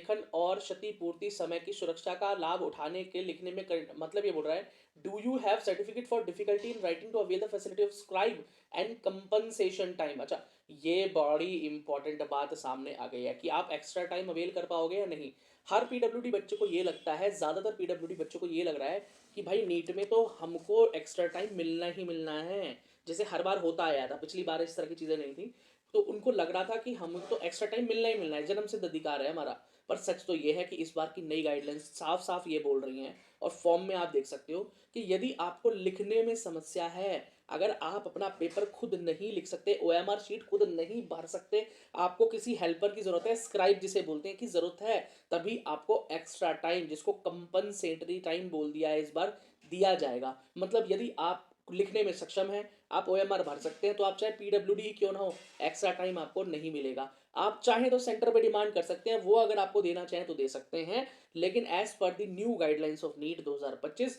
लेखन और क्षतिपूर्ति समय की सुरक्षा का लाभ उठाने के लिखने में मतलब ये बोल रहा है, do you have certificate for difficulty in writing to avail the facility of scribe and compensation time. अच्छा, ये बड़ी इंपॉर्टेंट बात सामने आ गई है कि आप एक्स्ट्रा टाइम अवेल कर पाओगे या नहीं। हर पीडब्ल्यूडी बच्चे को ये लगता है, ज़्यादातर पीडब्ल्यूडी बच्चों को ये लग रहा है कि भाई नीट में तो हमको एक्स्ट्रा टाइम मिलना ही मिलना है, जैसे हर बार होता आया था, पिछली बार इस तरह की चीज़ें नहीं थी। तो उनको लग रहा था कि हम तो एक्स्ट्रा टाइम मिलना ही मिलना है, जन्म सिद्ध अधिकार है हमारा। पर सच तो ये है कि इस बार की नई गाइडलाइंस साफ साफ ये बोल रही हैं, और फॉर्म में आप देख सकते हो कि यदि आपको लिखने में समस्या है, अगर आप अपना पेपर खुद नहीं लिख सकते, ओएमआर शीट खुद नहीं भर सकते, आपको किसी हेल्पर की जरूरत है, स्क्राइब जिसे बोलते हैं की जरूरत है, तभी आपको एक्स्ट्रा टाइम, जिसको कंपनसेटरी टाइम बोल दिया है इस बार, दिया जाएगा। मतलब यदि आप लिखने में सक्षम है, आप ओएमआर भर सकते हैं, तो आप चाहे पीडब्ल्यूडी ही क्यों ना हो, एक्स्ट्रा टाइम आपको नहीं मिलेगा। आप चाहें तो सेंटर पे डिमांड कर सकते हैं, वो अगर आपको देना चाहें तो दे सकते हैं, लेकिन as per the new guidelines of NEET 2025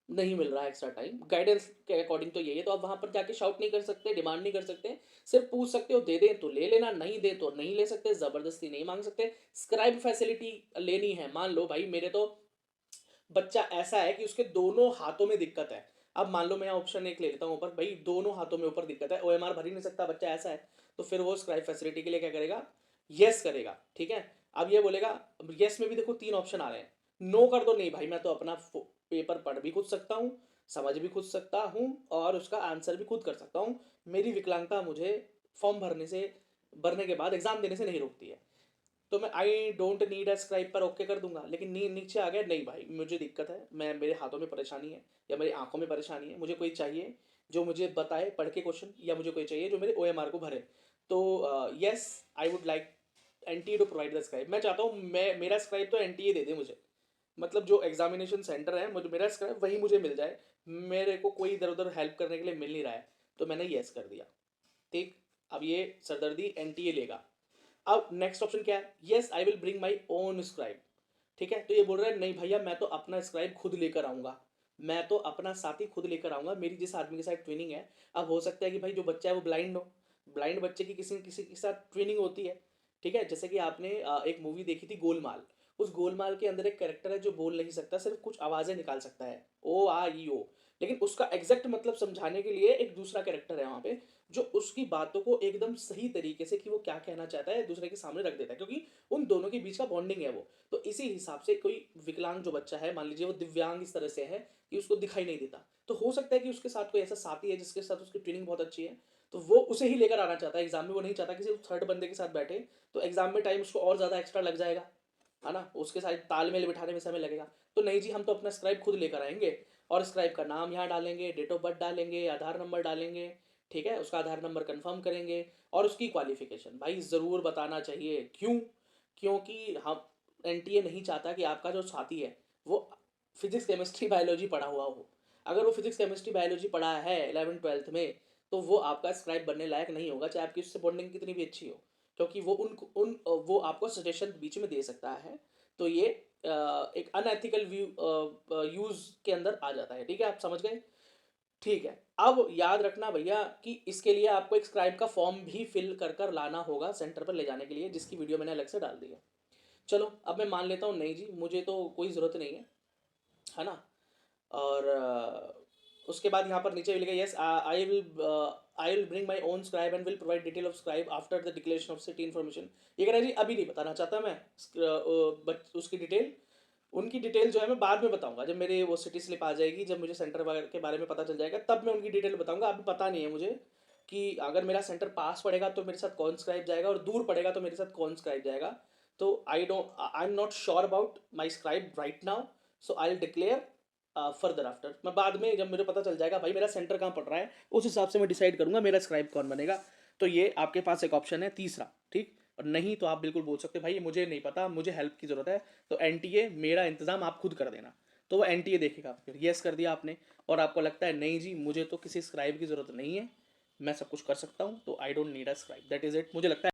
नहीं मिल रहा है एक्स्ट्रा टाइम। गाइडेंस के अकॉर्डिंग तो यही है, तो आप वहां पर जाके शाउट नहीं कर सकते, डिमांड नहीं कर सकते, सिर्फ पूछ सकते हो, दे दें तो ले लेना, नहीं दे तो नहीं ले सकते, जबरदस्ती नहीं मांग सकते। स्क्राइब फैसिलिटी लेनी है, मान लो भाई मेरे तो बच्चा ऐसा है कि उसके दोनों हाथों में दिक्कत है। अब मान लो मैं ऑप्शन एक ले लेता हूँ ऊपर, भाई दोनों हाथों में ऊपर दिक्कत है, ओएमआर भर ही नहीं सकता बच्चा, ऐसा है, तो फिर वो स्क्राइब फैसिलिटी के लिए क्या करेगा, यस करेगा। ठीक है, अब ये बोलेगा, यस में भी देखो तीन ऑप्शन आ रहे हैं, नो कर दो, नहीं भाई मैं तो अपना पेपर पढ़ भी खुद सकता हूँ, समझ भी खुद सकता हूँ, और उसका आंसर भी खुद कर सकता हूँ, मेरी विकलांगता मुझे फॉर्म भरने के बाद एग्जाम देने से नहीं रोकती है, तो मैं I don't need a scribe पर ओके कर दूंगा। लेकिन नीचे आ गया, नहीं भाई मुझे दिक्कत है, मैं मेरे हाथों में परेशानी है या मेरी आंखों में परेशानी है, मुझे कोई चाहिए जो मुझे बताए पढ़ के क्वेश्चन, या मुझे कोई चाहिए जो मेरे ओएमआर को भरे, तो yes I would like NTA to provide the scribe. मैं चाहता हूँ मैं मेरा स्क्राइब तो एनटीए दे दे मुझे, मतलब जो एग्जामिनेशन सेंटर है, मुझे मेरा स्क्राइब वही मुझे मिल जाए, मेरे को कोई इधर उधर हेल्प करने के लिए मिल नहीं रहा है, तो मैंने यस कर दिया। ठीक, अब ये सरदर्दी एनटीए लेगा। अब नेक्स्ट ऑप्शन क्या है, yes I will bring my own scribe. ठीक है, तो ये बोल रहा है नहीं भैया मैं तो अपना स्क्राइब खुद लेकर आऊंगा, मैं तो अपना साथी खुद लेकर आऊंगा, मेरी जिस आदमी के साथ ट्रेनिंग है। अब हो सकता है कि भाई जो बच्चा है वो ब्लाइंड हो, ब्लाइंड बच्चे की किसी किसी के साथ ट्रेनिंग होती है। ठीक है, जैसे कि आपने एक मूवी देखी थी गोलमाल, उस गोलमाल के अंदर एक कैरेक्टर है जो बोल नहीं सकता, सिर्फ कुछ आवाजें निकाल सकता है, ओ आ ई ओ, लेकिन उसका एग्जैक्ट मतलब समझाने के लिए एक दूसरा कैरेक्टर है वहां पे, जो उसकी बातों को एकदम सही तरीके से कि वो क्या कहना चाहता है दूसरे के सामने रख देता है, क्योंकि उन दोनों के बीच का बॉन्डिंग है वो। तो इसी हिसाब से कोई विकलांग जो बच्चा है, मान लीजिए वो दिव्यांग इस तरह से है कि उसको दिखाई नहीं देता, तो हो सकता है कि उसके साथ कोई ऐसा साथी है जिसके साथ उसकी ट्रेनिंग बहुत अच्छी है, तो वो उसे ही लेकर आना चाहता है एग्जाम में, वो नहीं चाहता किसी थर्ड बंदे के साथ बैठे, तो एग्जाम में टाइम उसको और ज़्यादा एक्स्ट्रा लग जाएगा, है ना, उसके साथ तालमेल बिठाने में समय लगेगा। तो नहीं जी, हम तो अपना स्क्राइब खुद लेकर आएंगे, और स्क्राइब का नाम यहाँ डालेंगे, डेट ऑफ बर्थ डालेंगे, आधार नंबर डालेंगे, ठीक है, उसका आधार नंबर कंफर्म करेंगे, और उसकी क्वालिफिकेशन भाई ज़रूर बताना चाहिए। क्यों? क्योंकि हम एनटीए नहीं चाहता कि आपका जो साथी है वो फिजिक्स केमिस्ट्री बायोलॉजी पढ़ा हुआ हो। अगर वो फिजिक्स केमिस्ट्री बायोलॉजी पढ़ा है 11th 12th में, तो वो आपका स्क्राइब बनने लायक नहीं होगा, चाहे आपकी उससे बॉन्डिंग कितनी भी अच्छी हो, क्योंकि वो उन वो आपको सजेशन बीच में दे सकता है। तो ये एक अनएथिकल व्यू यूज के अंदर आ जाता है। ठीक है, आप समझ गए? ठीक है, अब याद रखना भैया कि इसके लिए आपको एक स्क्राइब का फॉर्म भी फिल कर कर लाना होगा सेंटर पर ले जाने के लिए, जिसकी वीडियो मैंने अलग से डाल दी है। चलो अब मैं मान लेता हूँ नहीं जी मुझे तो कोई ज़रूरत नहीं है ना, और उसके बाद यहाँ पर नीचे लिखा yes I will bring my own scribe and will provide detail of scribe after the declaration of city information. ये कह रहा है जी अभी नहीं बताना चाहता मैं, उसकी डिटेल, उनकी डिटेल जो है मैं बाद में बताऊंगा, जब मेरे वो सिटी स्लिप आ जाएगी, जब मुझे सेंटर के बारे में पता चल जाएगा, तब मैं उनकी डिटेल बताऊंगा। अभी पता नहीं है मुझे कि अगर मेरा सेंटर पास पड़ेगा तो मेरे साथ कौन स्क्राइब जाएगा, और दूर पड़ेगा तो मेरे साथ कौन स्क्राइब जाएगा। तो I am not sure about my scribe right now, so I will declare further after. मैं बाद में जब मुझे पता चल जाएगा भाई मेरा सेंटर कहाँ पड़ रहा है, उस हिसाब से मैं डिसाइड करूंगा मेरा स्क्राइब कौन बनेगा। तो ये आपके पास एक ऑप्शन है तीसरा। ठीक, और नहीं तो आप बिल्कुल बोल सकते भाई मुझे नहीं पता, मुझे हेल्प की ज़रूरत है, तो एनटीए मेरा इंतज़ाम आप खुद कर देना, तो वो एनटीए देखेगा। फिर यस कर दिया आपने, और आपको लगता है नहीं जी मुझे तो किसी स्क्राइब की ज़रूरत नहीं है, मैं सब कुछ कर सकता हूँ, तो I don't need a scribe, that is it. मुझे लगता है